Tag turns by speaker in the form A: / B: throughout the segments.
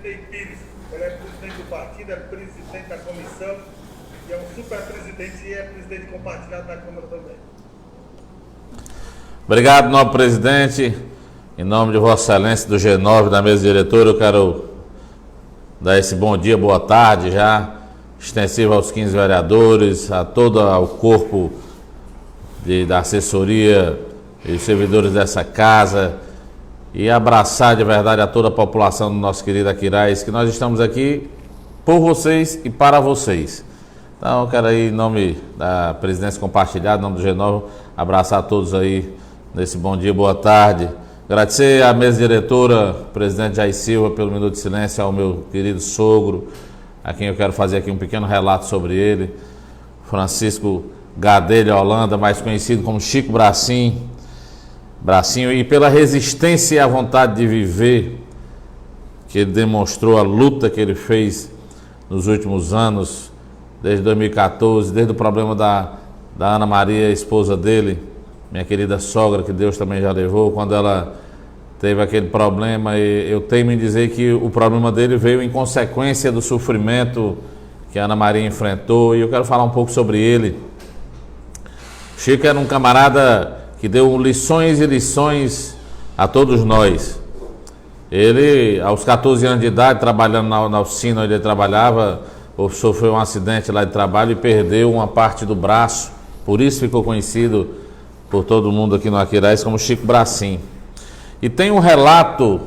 A: Ney Pires. Ele é presidente do partido, é presidente da comissão e é um super presidente e é presidente compartilhado da Câmara também.
B: Obrigado, nobre presidente. Em nome de Vossa Excelência do G9, da mesa diretora, eu quero dar esse bom dia, boa tarde já, extensivo aos 15 vereadores, a todo o corpo da assessoria e os servidores dessa casa, e abraçar de verdade a toda a população do nosso querido Aquiraz, que nós estamos aqui por vocês e para vocês. Então eu quero aí, em nome da presidência compartilhada, em nome do G9, abraçar a todos aí nesse bom dia, boa tarde. Agradecer à mesa diretora, presidente Jair Silva, pelo minuto de silêncio, ao meu querido sogro, a quem eu quero fazer aqui um pequeno relato sobre ele, Francisco Gadelha Holanda, mais conhecido como Chico Bracinho, e pela resistência e a vontade de viver que ele demonstrou, a luta que ele fez nos últimos anos, desde 2014, desde o problema da Ana Maria, esposa dele, minha querida sogra, que Deus também já levou, quando ela teve aquele problema, e eu teimo em dizer que o problema dele veio em consequência do sofrimento que a Ana Maria enfrentou, e eu quero falar um pouco sobre ele. Chico era um camarada que deu lições e lições a todos nós. Ele, aos 14 anos de idade, trabalhando na oficina onde ele trabalhava, sofreu um acidente lá de trabalho e perdeu uma parte do braço, por isso ficou conhecido por todo mundo aqui no Aquiraz como Chico Bracinho. E tem um relato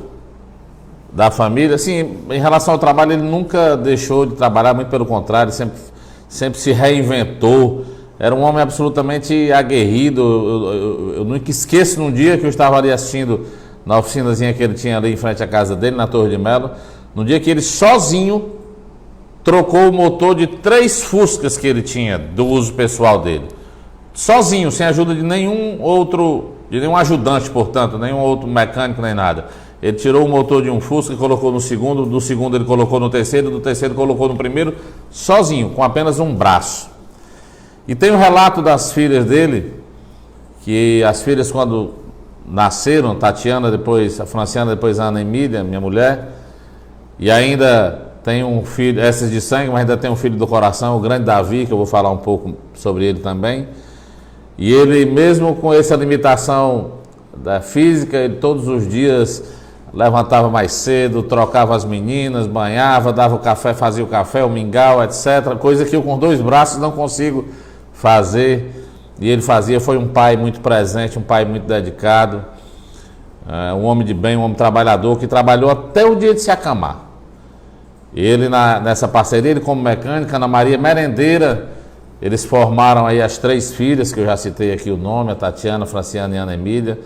B: da família, assim, em relação ao trabalho, ele nunca deixou de trabalhar, muito pelo contrário, sempre se reinventou. Era um homem absolutamente aguerrido. Eu nunca esqueço num dia que eu estava ali assistindo na oficinazinha que ele tinha ali em frente à casa dele, na Torre de Melo, num dia que ele sozinho trocou o motor de 3 Fuscas que ele tinha do uso pessoal dele. Sozinho, sem ajuda de nenhum ajudante, portanto, nenhum outro mecânico, nem nada. Ele tirou o motor de um Fusca e colocou no segundo, do segundo ele colocou no terceiro, do terceiro colocou no primeiro, sozinho, com apenas um braço. E tem um relato das filhas dele, que as filhas quando nasceram, Tatiana, depois a Franciana, depois a Ana Emília, minha mulher, e ainda tem um filho, essas de sangue, mas ainda tem um filho do coração, o grande Davi, que eu vou falar um pouco sobre ele também. E ele, mesmo com essa limitação da física, ele todos os dias levantava mais cedo, trocava as meninas, banhava, dava o café, fazia o café, o mingau, etc. Coisa que eu com 2 braços não consigo fazer. E ele fazia, foi um pai muito presente, um pai muito dedicado, um homem de bem, um homem trabalhador, que trabalhou até o dia de se acamar. Ele, nessa parceria, ele como mecânico, Ana Maria merendeira, eles formaram aí as 3 filhas, que eu já citei aqui o nome, a Tatiana, a Franciana e a Ana Emília,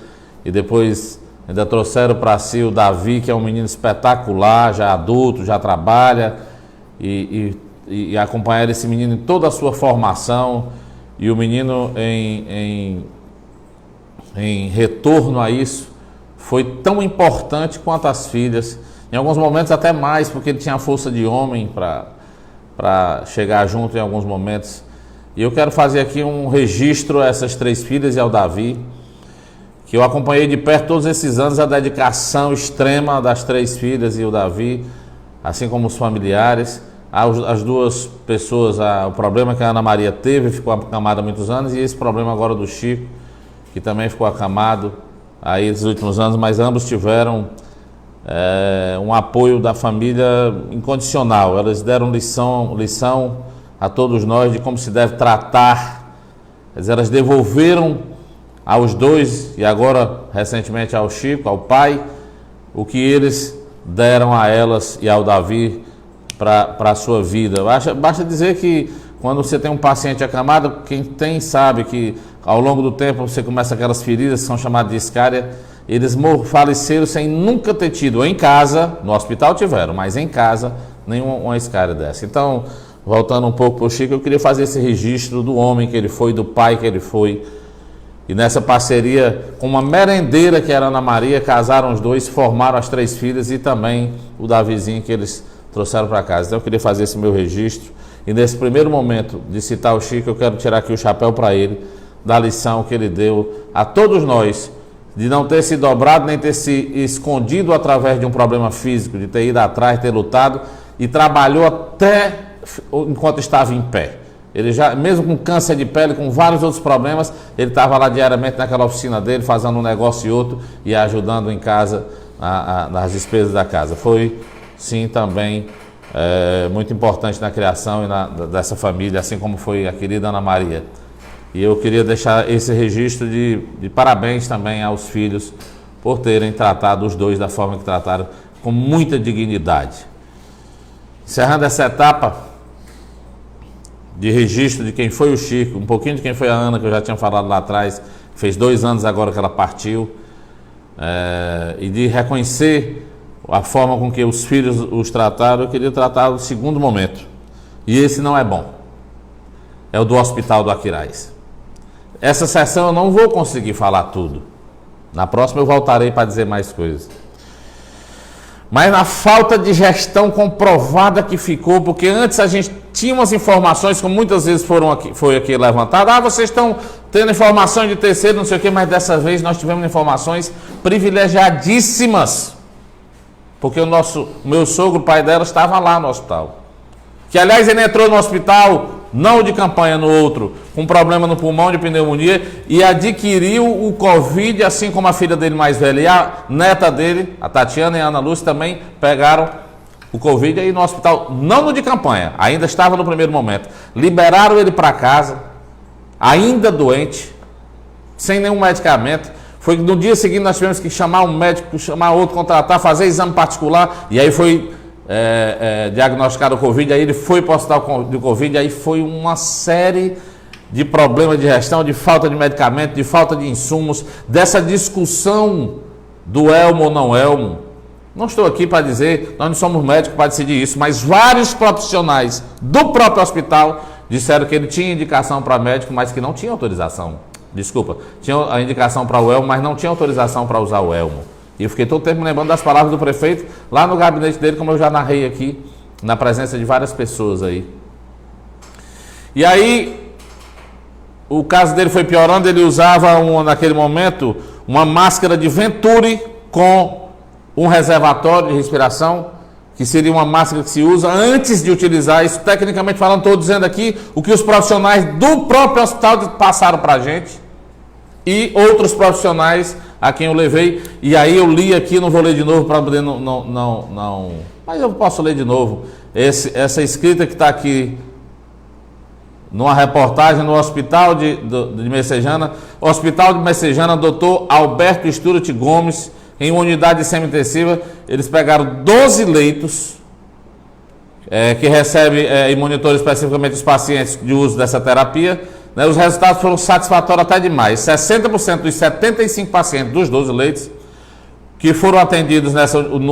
B: e depois ainda trouxeram para si o Davi, que é um menino espetacular, já adulto, já trabalha, e acompanharam esse menino em toda a sua formação, e o menino em retorno a isso, foi tão importante quanto as filhas, em alguns momentos até mais, porque ele tinha a força de homem para chegar junto em alguns momentos. E eu quero fazer aqui um registro a essas 3 filhas e ao Davi, que eu acompanhei de perto todos esses anos a dedicação extrema das 3 filhas e o Davi, assim como os familiares. As 2 pessoas, o problema que a Ana Maria teve, ficou acamada há muitos anos, e esse problema agora do Chico, que também ficou acamado aí esses últimos anos, mas ambos tiveram um apoio da família incondicional. Elas deram lição a todos nós de como se deve tratar. Quer dizer, elas devolveram aos 2 e agora recentemente ao Chico, ao pai, o que eles deram a elas e ao Davi para a sua vida. Basta dizer que quando você tem um paciente acamado, quem tem sabe que ao longo do tempo você começa aquelas feridas que são chamadas de escária. Eles faleceram sem nunca ter tido em casa, no hospital tiveram, mas em casa nenhuma escária dessa. Então, voltando um pouco para o Chico, eu queria fazer esse registro do homem que ele foi, do pai que ele foi. E nessa parceria com uma merendeira que era Ana Maria, casaram os 2, formaram as 3 filhas e também o Davizinho que eles trouxeram para casa. Então eu queria fazer esse meu registro. E nesse primeiro momento de citar o Chico, eu quero tirar aqui o chapéu para ele, da lição que ele deu a todos nós, de não ter se dobrado, nem ter se escondido através de um problema físico, de ter ido atrás, ter lutado, e trabalhou até enquanto estava em pé. Ele já, mesmo com câncer de pele, com vários outros problemas, ele estava lá diariamente naquela oficina dele, fazendo um negócio e outro, e ajudando em casa, nas despesas da casa. Foi, sim, também muito importante na criação dessa família, assim como foi a querida Ana Maria. E eu queria deixar esse registro de parabéns também aos filhos por terem tratado os dois da forma que trataram, com muita dignidade. Encerrando essa etapa de registro de quem foi o Chico, um pouquinho de quem foi a Ana, que eu já tinha falado lá atrás, fez 2 anos agora que ela partiu, e de reconhecer a forma com que os filhos os trataram, eu queria tratar o segundo momento. E esse não é bom. É o do Hospital do Aquiraz. Essa sessão eu não vou conseguir falar tudo. Na próxima eu voltarei para dizer mais coisas. Mas na falta de gestão comprovada que ficou, porque antes a gente tinha umas informações, como muitas vezes foi aqui levantado, vocês estão tendo informações de terceiro, não sei o quê, mas dessa vez nós tivemos informações privilegiadíssimas, porque o meu sogro, o pai dela, estava lá no hospital. Que aliás ele entrou no hospital, não de campanha, no outro, com problema no pulmão de pneumonia, e adquiriu o Covid, assim como a filha dele mais velha e a neta dele, a Tatiana e a Ana Lúcia, também pegaram o Covid aí no hospital, não no de campanha, ainda estava no primeiro momento. Liberaram ele para casa, ainda doente, sem nenhum medicamento. Foi que no dia seguinte nós tivemos que chamar um médico, chamar outro, contratar, fazer exame particular, e aí foi diagnosticado o Covid, aí ele foi para o hospital de Covid, aí foi uma série de problemas de gestão, de falta de medicamento, de falta de insumos, dessa discussão do elmo ou não elmo. Não estou aqui para dizer, nós não somos médicos para decidir isso, mas vários profissionais do próprio hospital disseram que ele tinha indicação para médico, mas que não tinha autorização. Desculpa, tinha a indicação para o elmo, mas não tinha autorização para usar o elmo. E eu fiquei todo tempo lembrando das palavras do prefeito lá no gabinete dele, como eu já narrei aqui, na presença de várias pessoas aí. E aí, o caso dele foi piorando, ele usava naquele momento uma máscara de Venturi com um reservatório de respiração, que seria uma máscara que se usa antes de utilizar. Isso tecnicamente falando, estou dizendo aqui o que os profissionais do próprio hospital passaram para a gente e outros profissionais a quem eu levei, e aí eu li aqui, não vou ler de novo para poder não, mas eu posso ler de novo, essa escrita que está aqui numa reportagem no Hospital de Messejana, Hospital de Messejana, Dr. Alberto Sturut Gomes, em uma unidade semi-intensiva, eles pegaram 12 leitos, que recebem e monitoram especificamente os pacientes de uso dessa terapia. Os resultados foram satisfatórios até demais. 60% dos 75 pacientes dos 12 leitos que foram atendidos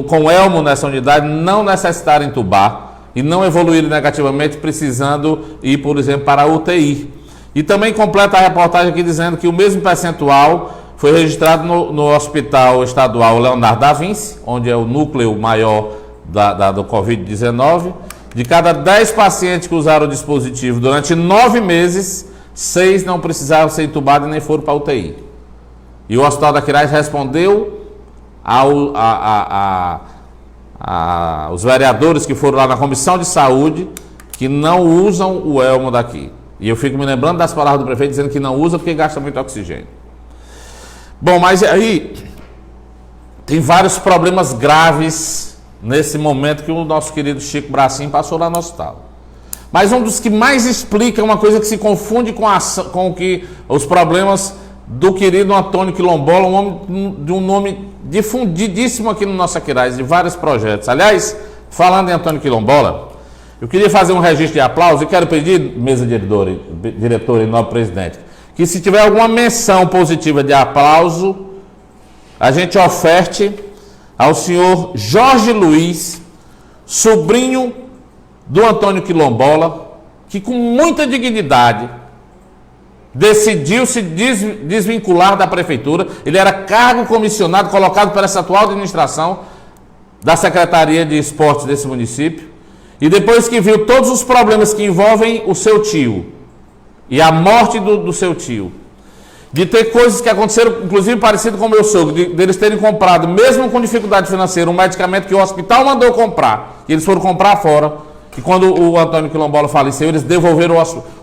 B: com elmo nessa unidade não necessitaram entubar e não evoluíram negativamente, precisando ir, por exemplo, para a UTI. E também completa a reportagem aqui dizendo que o mesmo percentual foi registrado no Hospital Estadual Leonardo da Vinci, onde é o núcleo maior do Covid-19. De cada 10 pacientes que usaram o dispositivo durante 9 meses, 6 não precisaram ser entubados e nem foram para a UTI. E o Hospital da Aquiraz respondeu os vereadores que foram lá na Comissão de Saúde que não usam o elmo daqui. E eu fico me lembrando das palavras do prefeito dizendo que não usa porque gasta muito oxigênio. Bom, mas aí tem vários problemas graves nesse momento que o nosso querido Chico Bracinho passou lá no hospital. Mas um dos que mais explica uma coisa que se confunde com os problemas do querido Antônio Quilombola, um homem de um nome difundidíssimo aqui no nosso Aquiraz, de vários projetos. Aliás, falando em Antônio Quilombola, eu queria fazer um registro de aplauso e quero pedir, mesa diretora e nobre presidente, que se tiver alguma menção positiva de aplauso, a gente oferte ao senhor Jorge Luiz, sobrinho do Antônio Quilombola, que com muita dignidade decidiu se desvincular da prefeitura. Ele era cargo comissionado colocado pela essa atual administração da Secretaria de Esportes desse município, e depois que viu todos os problemas que envolvem o seu tio e a morte do seu tio, de ter coisas que aconteceram, inclusive parecido com o meu sogro, deles terem comprado, mesmo com dificuldade financeira, um medicamento que o hospital mandou comprar, e eles foram comprar fora, e quando o Antônio Quilombola faleceu, eles devolveram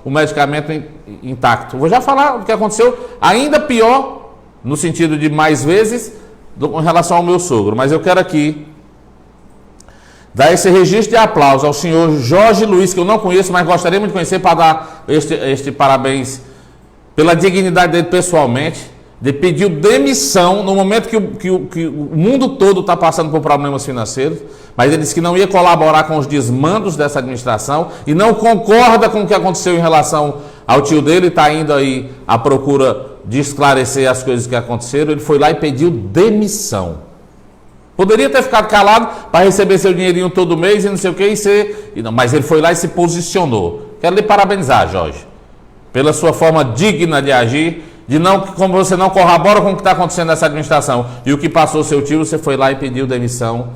B: o medicamento intacto. Vou já falar o que aconteceu, ainda pior, no sentido de mais vezes, em relação ao meu sogro, mas eu quero aqui dar esse registro de aplauso ao senhor Jorge Luiz, que eu não conheço, mas gostaria muito de conhecer, para dar este parabéns pela dignidade dele pessoalmente, de pedir demissão no momento que o mundo todo está passando por problemas financeiros, mas ele disse que não ia colaborar com os desmandos dessa administração e não concorda com o que aconteceu em relação ao tio dele, está indo aí à procura de esclarecer as coisas que aconteceram. Ele foi lá e pediu demissão. Poderia ter ficado calado para receber seu dinheirinho todo mês e não sei o que, mas ele foi lá e se posicionou. Quero lhe parabenizar, Jorge, pela sua forma digna de agir, de não, como você não corrobora com o que está acontecendo nessa administração e o que passou seu tio, você foi lá e pediu demissão,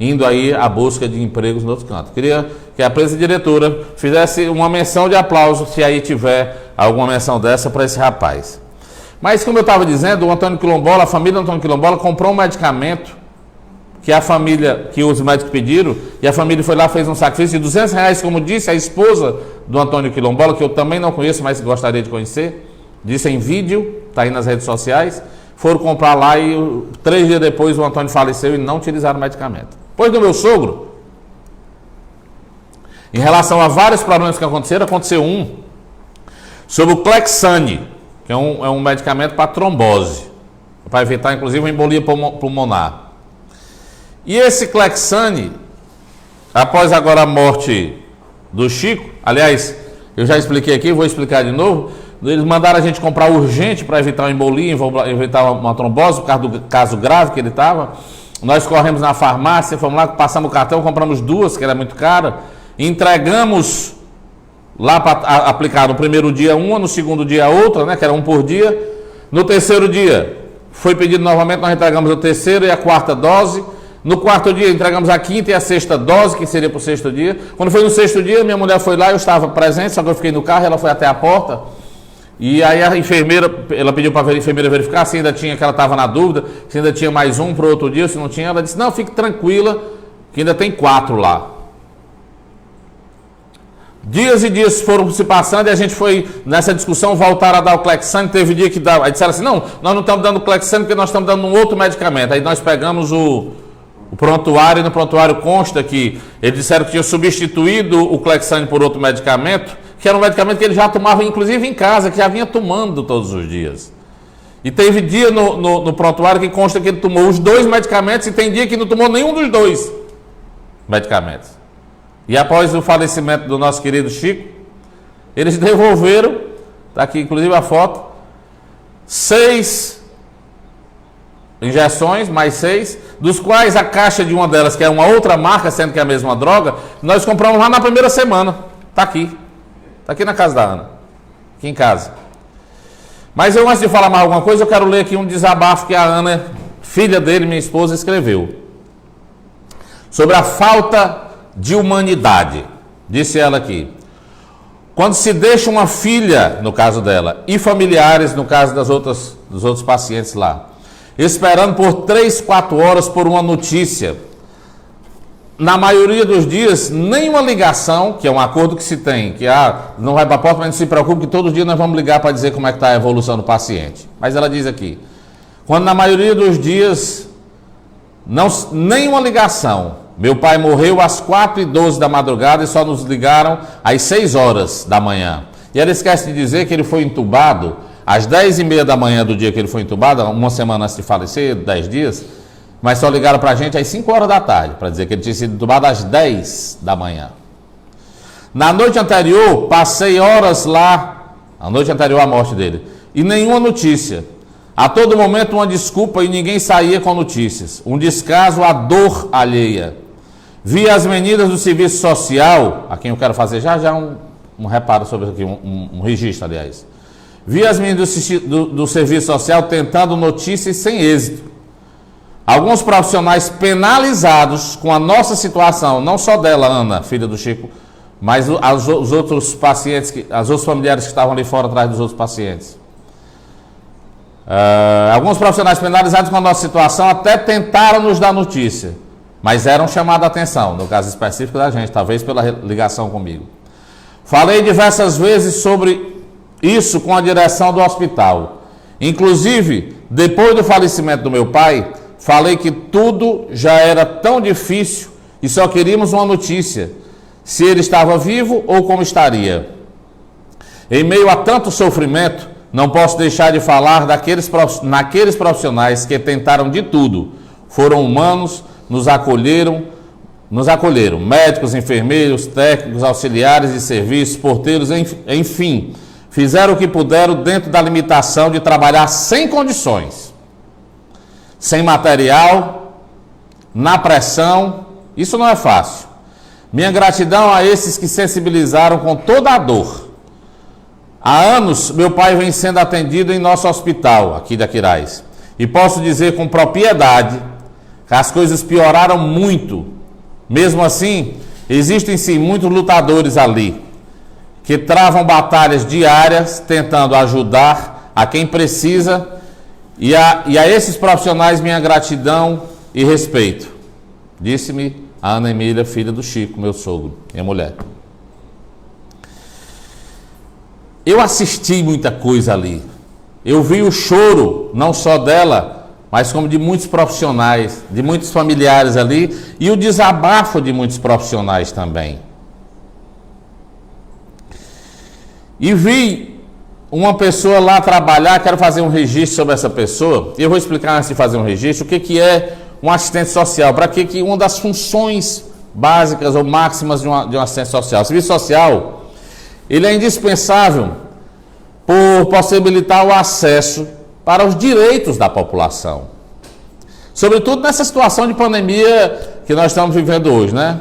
B: indo aí à busca de empregos no outro canto. Queria que a presa diretora fizesse uma menção de aplauso, se aí tiver alguma menção dessa para esse rapaz. Mas, como eu estava dizendo, o Antônio Quilombola, a família do Antônio Quilombola comprou um medicamento que a família, que os médicos pediram, e a família foi lá, fez um sacrifício de R$200, como disse a esposa do Antônio Quilombola, que eu também não conheço, mas gostaria de conhecer, disse em vídeo, está aí nas redes sociais, foram comprar lá e 3 dias depois o Antônio faleceu e não utilizaram o medicamento. Pois do meu sogro, em relação a vários problemas que aconteceram, aconteceu um sobre o Clexane, que é um medicamento para trombose, para evitar inclusive uma embolia pulmonar. E esse Clexane, após agora a morte do Chico, aliás, eu já expliquei aqui, vou explicar de novo, eles mandaram a gente comprar urgente para evitar uma embolia, evitar uma trombose, por causa do caso grave que ele estava. Nós corremos na farmácia, fomos lá, passamos o cartão, compramos 2, que era muito cara, entregamos lá para aplicar no primeiro dia uma, no segundo dia outra, né, que era 1 por dia. No terceiro dia, foi pedido novamente, nós entregamos a 3ª e a 4ª dose. No 4º dia, entregamos a 5ª e a 6ª dose, que seria para o 6º dia. Quando foi no 6º dia, minha mulher foi lá, eu estava presente, só que eu fiquei no carro, ela foi até a porta. E aí a enfermeira, ela pediu para a enfermeira verificar se ainda tinha, que ela estava na dúvida, se ainda tinha mais um para o outro dia, se não tinha. Ela disse, não, fique tranquila, que ainda tem 4 lá. Dias e dias foram se passando e a gente foi nessa discussão, voltaram a dar o Clexane, teve dia que dava, aí disseram assim, não, nós não estamos dando o Clexane porque nós estamos dando um outro medicamento. Aí nós pegamos o prontuário, e no prontuário consta que eles disseram que tinham substituído o Clexane por outro medicamento, que era um medicamento que ele já tomava inclusive em casa, que já vinha tomando todos os dias. E teve dia no prontuário que consta que ele tomou os 2 medicamentos e tem dia que não tomou nenhum dos 2 medicamentos. E após o falecimento do nosso querido Chico, eles devolveram, está aqui inclusive a foto, 6 injeções, mais 6, dos quais a caixa de uma delas, que é uma outra marca, sendo que é a mesma droga, nós compramos lá na primeira semana. Está aqui na casa da Ana, aqui em casa. Mas eu, antes de falar mais alguma coisa, eu quero ler aqui um desabafo que a Ana, filha dele, minha esposa, escreveu. Sobre a falta de humanidade. Disse ela aqui. Quando se deixa uma filha, no caso dela, e familiares, no caso dos outros pacientes lá, esperando por 3, 4 horas por uma notícia. Na maioria dos dias, nenhuma ligação, que é um acordo que se tem, que não vai para a porta, mas não se preocupe que todos os dias nós vamos ligar para dizer como é que está a evolução do paciente. Mas ela diz aqui, quando na maioria dos dias, nenhuma ligação. Meu pai morreu às 4h12 da madrugada e só nos ligaram às 6 horas da manhã. E ela esquece de dizer que ele foi entubado às 10h30 da manhã do dia que ele foi entubado, uma semana antes de falecer, 10 dias, mas só ligaram para a gente às 5 horas da tarde, para dizer que ele tinha sido entubado às 10 da manhã. Na noite anterior, passei horas lá, a noite anterior à morte dele, e nenhuma notícia. A todo momento uma desculpa e ninguém saía com notícias. Um descaso à dor alheia. Vi as meninas do serviço social, a quem eu quero fazer já um reparo sobre isso aqui, um registro, aliás. Vi as meninas do serviço social tentando notícias sem êxito. Alguns profissionais penalizados com a nossa situação, não só dela, Ana, filha do Chico, mas os outros pacientes, os outros familiares que estavam ali fora atrás dos outros pacientes. Alguns profissionais penalizados com a nossa situação até tentaram nos dar notícia, mas eram chamados a atenção, no caso específico da gente, talvez pela ligação comigo. Falei diversas vezes sobre isso com a direção do hospital. Inclusive, depois do falecimento do meu pai, falei que tudo já era tão difícil e só queríamos uma notícia, se ele estava vivo ou como estaria. Em meio a tanto sofrimento, não posso deixar de falar naqueles profissionais que tentaram de tudo. Foram humanos, nos acolheram, médicos, enfermeiros, técnicos, auxiliares de serviços, porteiros, enfim, fizeram o que puderam dentro da limitação de trabalhar sem condições, sem material, na pressão. Isso não é fácil. Minha gratidão a esses que sensibilizaram com toda a dor. Há anos, meu pai vem sendo atendido em nosso hospital, aqui de Aquiraz. E posso dizer com propriedade que as coisas pioraram muito. Mesmo assim, existem sim muitos lutadores ali, que travam batalhas diárias, tentando ajudar a quem precisa. E a esses profissionais, minha gratidão e respeito. Disse-me a Ana Emília, filha do Chico, meu sogro, minha mulher. Eu assisti muita coisa ali. Eu vi o choro, não só dela, mas como de muitos profissionais, de muitos familiares ali, e o desabafo de muitos profissionais também. E vi uma pessoa lá trabalhar, quero fazer um registro sobre essa pessoa, e eu vou explicar antes de fazer um registro, o que é um assistente social, para que uma das funções básicas ou máximas de um assistente social. O serviço social, ele é indispensável por possibilitar o acesso para os direitos da população. Sobretudo nessa situação de pandemia que nós estamos vivendo hoje, né?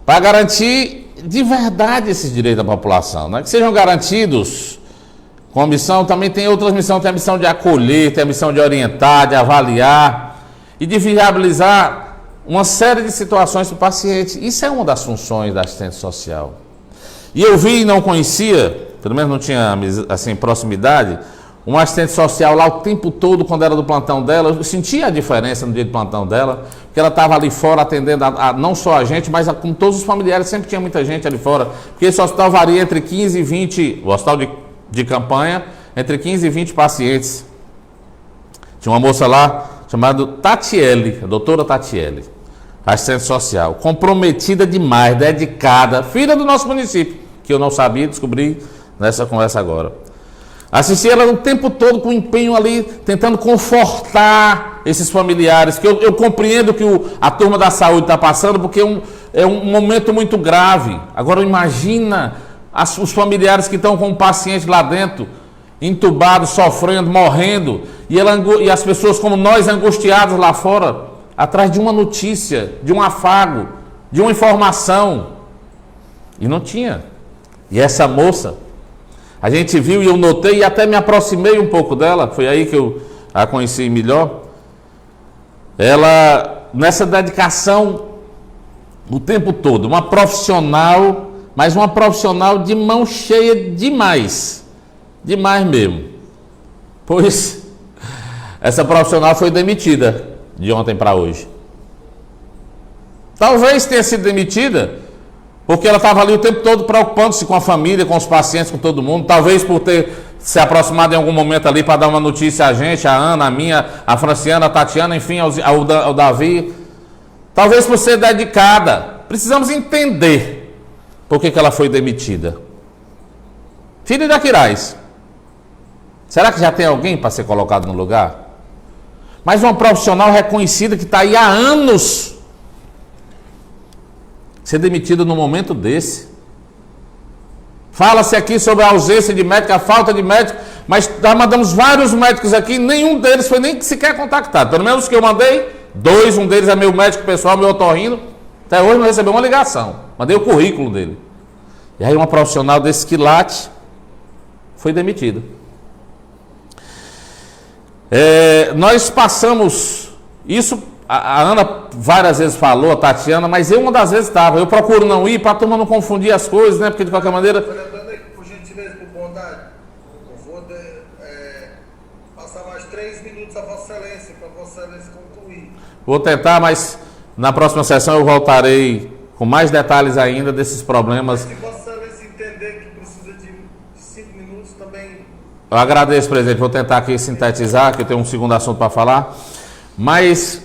B: Para garantir de verdade esses direitos da população, né? Que sejam garantidos com a missão, também tem outras missões, tem a missão de acolher, tem a missão de orientar, de avaliar e de viabilizar uma série de situações para o paciente. Isso é uma das funções da assistente social. E eu vi e não conhecia, pelo menos não tinha assim, proximidade, uma assistente social lá o tempo todo, quando era do plantão dela. Eu sentia a diferença no dia do plantão dela, porque ela estava ali fora atendendo não só a gente, mas com todos os familiares. Sempre tinha muita gente ali fora, porque esse hospital varia entre 15 e 20, o hospital de campanha, entre 15 e 20 pacientes. Tinha uma moça lá chamada Tatiele, a doutora Tatiele, assistente social, comprometida demais, dedicada, filha do nosso município, que eu não sabia, descobri nessa conversa agora. Assisti ela o tempo todo com empenho ali, tentando confortar esses familiares, que eu compreendo que a turma da saúde está passando, porque é um momento muito grave. Agora imagina os familiares que estão com o paciente lá dentro, entubados, sofrendo, morrendo, e as pessoas como nós, angustiados lá fora, atrás de uma notícia, de um afago, de uma informação. E não tinha. E essa moça, a gente viu e eu notei e até me aproximei um pouco dela, foi aí que eu a conheci melhor. Ela, nessa dedicação o tempo todo, uma profissional, mas uma profissional de mão cheia demais, demais mesmo. Pois essa profissional foi demitida de ontem para hoje. Talvez tenha sido demitida porque ela estava ali o tempo todo preocupando-se com a família, com os pacientes, com todo mundo. Talvez por ter se aproximado em algum momento ali para dar uma notícia a gente, a Ana, a minha, a Franciana, a Tatiana, enfim, ao Davi. Talvez por ser dedicada. Precisamos entender por que ela foi demitida. Filha de Aquiraz. Será que já tem alguém para ser colocado no lugar? Mas uma profissional reconhecida que está aí há anos. Ser demitido num momento desse. Fala-se aqui sobre a ausência de médico, a falta de médico, mas nós mandamos vários médicos aqui, nenhum deles foi nem sequer contactado. Pelo menos os que eu mandei, 2, um deles é meu médico pessoal, meu otorrino, até hoje não recebeu uma ligação. Mandei o currículo dele. E aí uma profissional desse quilate foi demitida. Nós passamos isso. A Ana várias vezes falou, a Tatiana, mas eu uma das vezes estava. Eu procuro não ir para a turma não confundir as coisas, né? Porque de qualquer maneira.
A: Por gentileza, por bondade, eu vou passar Vossa Excelência concluir.
B: Vou tentar, mas na próxima sessão eu voltarei com mais detalhes ainda desses problemas.
A: Se Vossa Excelência entender que precisa de 5 minutos também.
B: Eu agradeço, presidente. Vou tentar aqui sintetizar, que eu tenho um segundo assunto para falar. Mas,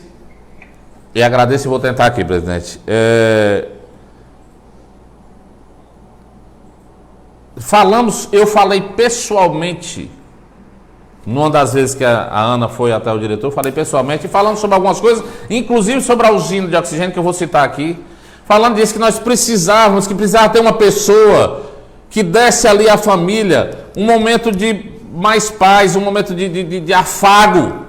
B: e agradeço e vou tentar aqui, presidente. Eu falei pessoalmente, numa das vezes que a Ana foi até o diretor, falei pessoalmente, falando sobre algumas coisas, inclusive sobre a usina de oxigênio, que eu vou citar aqui, falando disso, que nós precisava ter uma pessoa que desse ali à família um momento de mais paz, um momento de afago.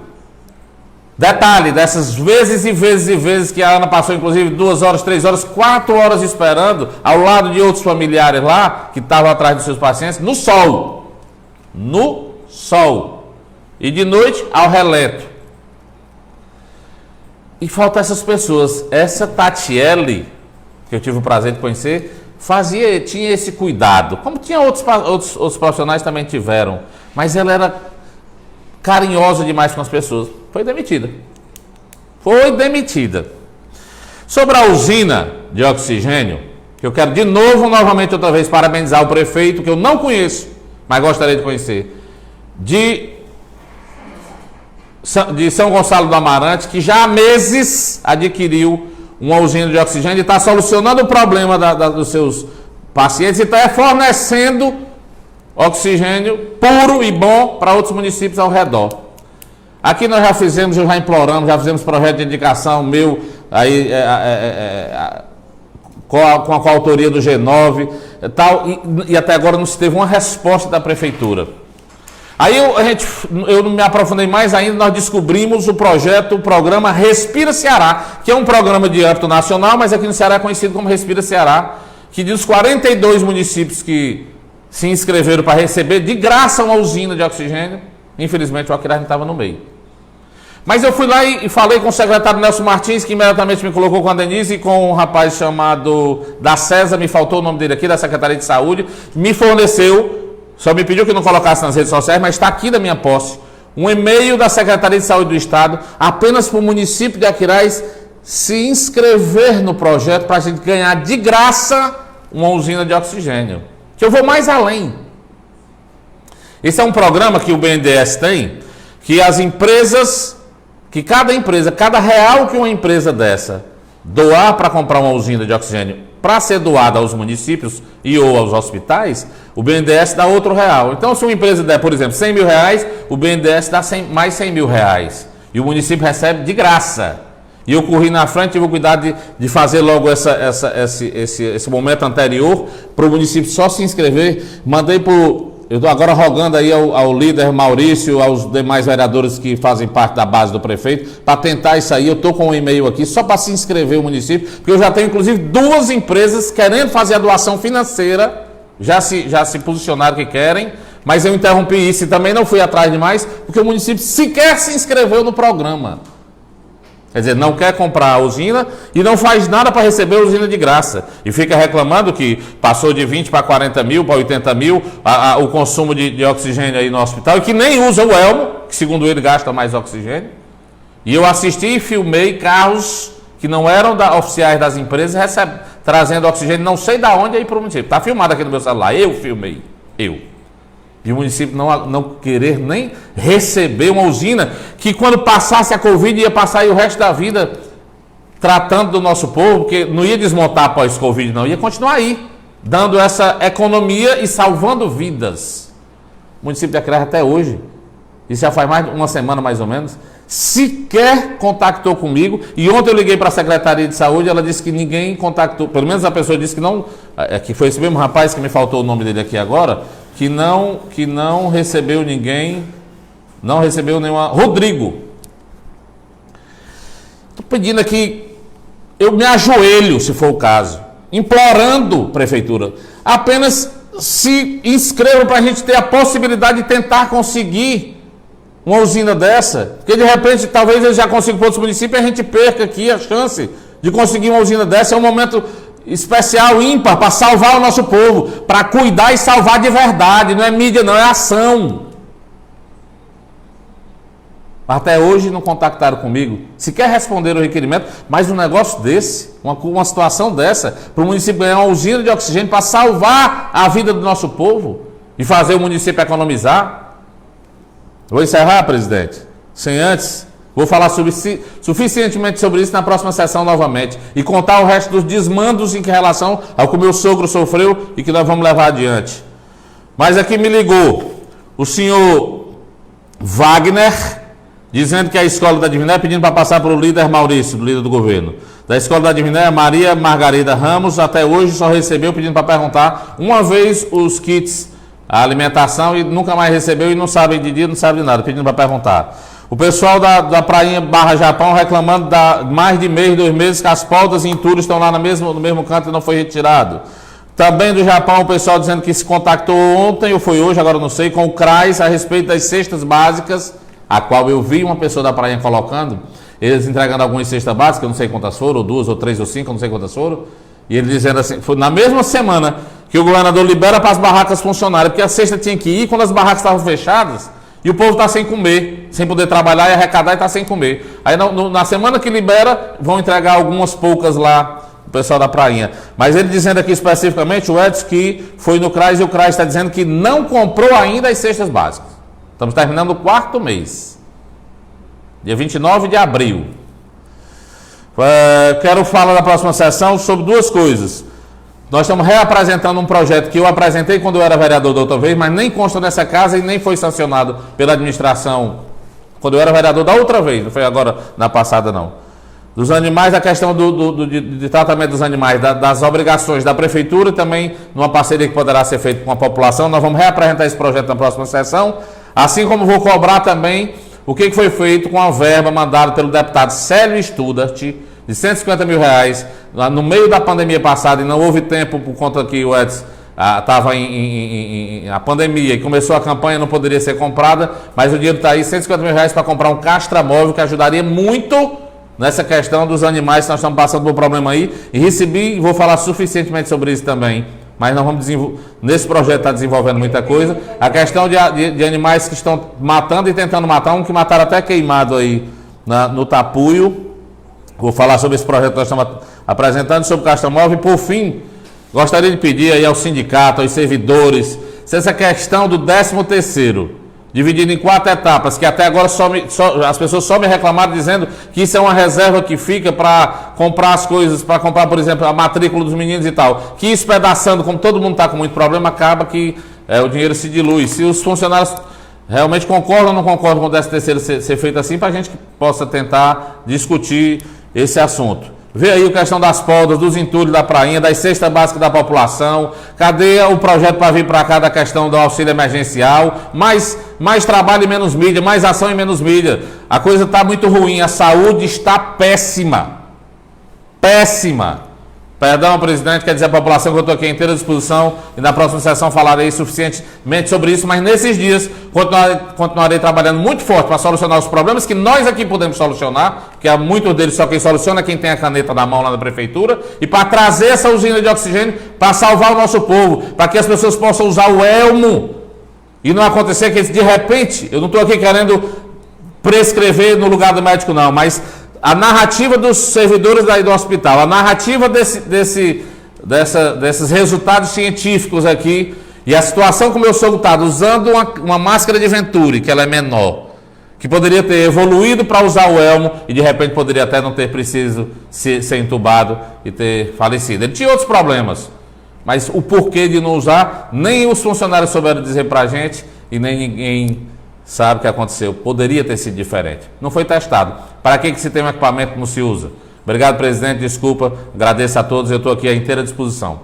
B: Detalhe, dessas vezes e vezes e vezes que a Ana passou, inclusive 2 horas, 3 horas, 4 horas esperando, ao lado de outros familiares lá, que estavam atrás dos seus pacientes, no sol. No sol. E de noite, ao relento. E faltam essas pessoas. Essa Tatiele, que eu tive o prazer de conhecer, tinha esse cuidado. Como tinha outros profissionais também tiveram. Mas ela era carinhosa demais com as pessoas. Foi demitida. Foi demitida. Sobre a usina de oxigênio, que eu quero novamente outra vez parabenizar o prefeito, que eu não conheço, mas gostaria de conhecer, de São Gonçalo do Amarante, que já há meses adquiriu uma usina de oxigênio e está solucionando o problema dos seus pacientes e está fornecendo oxigênio puro e bom para outros municípios ao redor. Aqui nós já imploramos, já fizemos projeto de indicação meu, aí, com a coautoria do G9 e até agora não se teve uma resposta da prefeitura. Aí eu não me aprofundei mais ainda, nós descobrimos o programa Respira Ceará, que é um programa de âmbito nacional, mas aqui no Ceará é conhecido como Respira Ceará, que dos 42 municípios que se inscreveram para receber de graça uma usina de oxigênio, infelizmente o Aquiraz não estava no meio. Mas eu fui lá e falei com o secretário Nelson Martins, que imediatamente me colocou com a Denise e com um rapaz chamado da César, me faltou o nome dele aqui, da Secretaria de Saúde, me forneceu, só me pediu que não colocasse nas redes sociais, mas está aqui da minha posse, um e-mail da Secretaria de Saúde do Estado, apenas para o município de Aquiraz se inscrever no projeto para a gente ganhar de graça uma usina de oxigênio. Que eu vou mais além. Esse é um programa que o BNDES tem, que as empresas, que cada real que uma empresa dessa doar para comprar uma usina de oxigênio, para ser doada aos municípios e ou aos hospitais, o BNDES dá outro real. Então, se uma empresa der, por exemplo, 100 mil reais, o BNDES dá mais 100 mil reais. E o município recebe de graça. E eu corri na frente e tive o cuidado de fazer logo esse momento anterior para o município só se inscrever. Mandei eu estou agora rogando aí ao líder Maurício, aos demais vereadores que fazem parte da base do prefeito, para tentar isso aí. Eu estou com um e-mail aqui só para se inscrever o município, porque eu já tenho inclusive 2 empresas querendo fazer a doação financeira, já se posicionaram que querem, mas eu interrompi isso e também não fui atrás demais, porque o município sequer se inscreveu no programa. Quer dizer, não quer comprar a usina e não faz nada para receber a usina de graça. E fica reclamando que passou de 20 para 40 mil, para 80 mil o consumo de oxigênio aí no hospital, e que nem usa o elmo, que segundo ele gasta mais oxigênio. E eu assisti e filmei carros que não eram oficiais das empresas trazendo oxigênio, não sei de onde, aí para o município. Está filmado aqui no meu celular, eu filmei, eu. E o município não querer nem receber uma usina que quando passasse a Covid ia passar aí o resto da vida tratando do nosso povo, porque não ia desmontar após Covid não, ia continuar aí, dando essa economia e salvando vidas. O município de Aquiraz até hoje, isso já faz mais de uma semana mais ou menos, sequer contactou comigo, e ontem eu liguei para a Secretaria de Saúde, ela disse que ninguém contactou, pelo menos a pessoa disse que não, que foi esse mesmo rapaz que me faltou o nome dele aqui agora, que não recebeu ninguém, não recebeu nenhuma... Rodrigo. Estou pedindo aqui, eu me ajoelho, se for o caso, implorando, prefeitura, apenas se inscrevam para a gente ter a possibilidade de tentar conseguir uma usina dessa, porque de repente, talvez eles já consigam para outros municípios e a gente perca aqui a chance de conseguir uma usina dessa. É um momento especial, ímpar, para salvar o nosso povo, para cuidar e salvar de verdade, não é mídia não, é ação. Até hoje não contactaram comigo, sequer responderam o requerimento, mas um negócio desse, uma situação dessa, para o município ganhar uma usina de oxigênio para salvar a vida do nosso povo e fazer o município economizar. Vou encerrar, presidente, sem antes, vou falar suficientemente sobre isso na próxima sessão novamente e contar o resto dos desmandos em relação ao que o meu sogro sofreu e que nós vamos levar adiante. Mas aqui me ligou o senhor Wagner, dizendo que a escola da Diviné, pedindo para passar para o líder Maurício, do líder do governo. Da escola da Diviné, Maria Margarida Ramos, até hoje só recebeu, pedindo para perguntar uma vez os kits, a alimentação, e nunca mais recebeu e não sabe de dia, não sabe de nada, pedindo para perguntar. O pessoal da prainha Barra Japão reclamando da mais de mês, 2 meses, que as pautas e entulhos estão lá no mesmo canto e não foi retirado. Também do Japão, o pessoal dizendo que se contactou ontem, ou foi hoje, agora não sei, com o CRAS a respeito das cestas básicas, a qual eu vi uma pessoa da praia colocando, eles entregando algumas cestas básicas, eu não sei quantas foram, ou 2, ou 3, ou 5, eu não sei quantas foram, e ele dizendo assim, foi na mesma semana que o governador libera para as barracas funcionarem, porque a cesta tinha que ir quando as barracas estavam fechadas, e o povo está sem comer, sem poder trabalhar e arrecadar e está sem comer. Aí na semana que libera, vão entregar algumas poucas lá, o pessoal da prainha. Mas ele dizendo aqui especificamente, o Edson, que foi no CRAS, e o CRAS está dizendo que não comprou ainda as cestas básicas. Estamos terminando o 4º mês. Dia 29 de abril. Quero falar na próxima sessão sobre 2 coisas. Nós estamos reapresentando um projeto que eu apresentei quando eu era vereador da outra vez, mas nem consta nessa casa e nem foi sancionado pela administração quando eu era vereador da outra vez, não foi agora na passada não. Dos animais, a questão de tratamento dos animais, das obrigações da prefeitura e também numa parceria que poderá ser feita com a população. Nós vamos reapresentar esse projeto na próxima sessão, assim como vou cobrar também o que foi feito com a verba mandada pelo deputado Célio Studart, de R$150 mil, no meio da pandemia passada, e não houve tempo por conta que o Edson estava a pandemia e começou a campanha, não poderia ser comprada, mas o dinheiro está aí, R$150 mil para comprar um castramóvel que ajudaria muito nessa questão dos animais que nós estamos passando por um problema aí. E recebi, vou falar suficientemente sobre isso também, mas nós vamos nesse projeto está desenvolvendo muita coisa. A questão de animais que estão matando e tentando matar, um que mataram até queimado aí no Tapuio. Vou falar sobre esse projeto que nós estamos apresentando, sobre o castramóvel. E por fim, gostaria de pedir aí ao sindicato, aos servidores, se essa questão do 13º, dividido em 4 etapas, que até agora as pessoas só me reclamaram dizendo que isso é uma reserva que fica para comprar as coisas, para comprar, por exemplo, a matrícula dos meninos e tal, que isso pedaçando, como todo mundo está com muito problema, acaba que o dinheiro se dilui. Se os funcionários realmente concordam ou não concordam com o 13º ser feito assim, para a gente que possa tentar discutir esse assunto. Vê aí a questão das podas, dos entulhos da prainha, das cestas básicas da população. Cadê o projeto para vir para cá da questão do auxílio emergencial? Mais trabalho e menos mídia, mais ação e menos mídia. A coisa está muito ruim, a saúde está péssima. Péssima. Perdão, presidente, quer dizer a população que eu estou aqui à inteira disposição e na próxima sessão falarei suficientemente sobre isso, mas nesses dias continuarei trabalhando muito forte para solucionar os problemas que nós aqui podemos solucionar, porque há muitos deles só quem soluciona é quem tem a caneta na mão lá na prefeitura, e para trazer essa usina de oxigênio para salvar o nosso povo, para que as pessoas possam usar o elmo e não acontecer que de repente, eu não estou aqui querendo prescrever no lugar do médico não, mas a narrativa dos servidores do hospital, a narrativa desses resultados científicos aqui, e a situação como eu sou lutado, usando uma máscara de Venturi, que ela é menor, que poderia ter evoluído para usar o elmo, e de repente poderia até não ter preciso ser entubado e ter falecido. Ele tinha outros problemas, mas o porquê de não usar, nem os funcionários souberam dizer para a gente, e nem ninguém sabe o que aconteceu. Poderia ter sido diferente. Não foi testado. Para que se tem um equipamento que não se usa? Obrigado, presidente. Desculpa. Agradeço a todos. Eu estou aqui à inteira disposição.